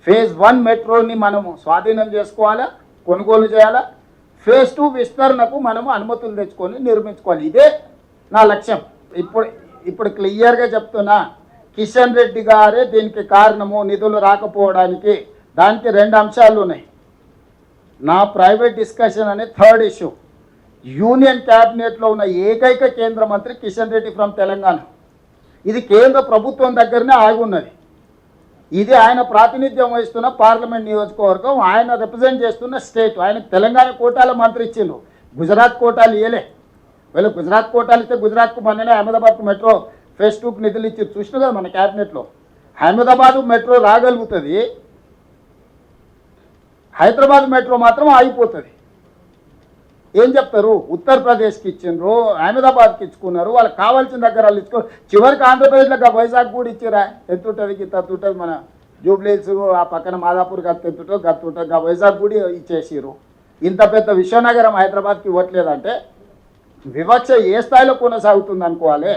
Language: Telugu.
ఫేజ్ 1 మెట్రోని మనము స్వాధీనం చేసుకోవాలా, కొనుగోలు చేయాలా. ఫేజ్ 2 విస్తరణకు మనము అనుమతులు తెచ్చుకొని నిర్మించుకోవాలి. ఇదే నా లక్ష్యం. ఇప్పుడు క్లియర్గా చెప్తున్నా, కిషన్ రెడ్డి గారే దీనికి కారణము. నిధులు రాకపోవడానికి దానికి 2 అంశాలు ఉన్నాయి. నా ప్రైవేట్ డిస్కషన్ అనే థర్డ్ ఇష్యూ. యూనియన్ క్యాబినెట్లో ఉన్న ఏకైక కేంద్ర మంత్రి కిషన్ రెడ్డి ఫ్రమ్ తెలంగాణ. ఇది కేంద్ర ప్రభుత్వం దగ్గరనే ఆగి ఉన్నది. ఇది ఆయన ప్రాతినిధ్యం వహిస్తున్న పార్లమెంట్ నియోజకవర్గం, ఆయన రిప్రజెంట్ చేస్తున్న స్టేట్. ఆయనకు తెలంగాణ కోటాల మంత్రి ఇచ్చిండు, గుజరాత్ కోటాలు ఇవ్వలే. వీళ్ళు గుజరాత్ కోటాలు ఇస్తే గుజరాత్కు మొన్ననే అహ్మదాబాద్కు మెట్రో ఫేజ్ 2కు నిధులు ఇచ్చి చూసినా కదా మన క్యాబినెట్లో. అహ్మదాబాద్ మెట్రో రాగలుగుతుంది, హైదరాబాద్ మెట్రో మాత్రం ఆగిపోతుంది. ఏం చెప్తారు? ఉత్తరప్రదేశ్కి ఇచ్చిండ్రు, అహ్మదాబాద్కి ఇచ్చుకున్నారు, వాళ్ళకి కావాల్సిన దగ్గర వాళ్ళు ఇచ్చుకో. చివరికి ఆంధ్రప్రదేశ్లో వైజాగ్ కూడా ఇచ్చిరా. ఎంత ఉంటుంది గత ఉంటుంది, మన జూబ్లీస్ ఆ పక్కన మాదాపూర్ గత ఎంతుంటో గత ఉంటుంది, వైజాగ్ కూడా ఇచ్చేసిరు. ఇంత పెద్ద విశ్వనగరం హైదరాబాద్కి ఇవ్వట్లేదంటే వివక్ష ఏ స్థాయిలో కొనసాగుతుంది అనుకోవాలి.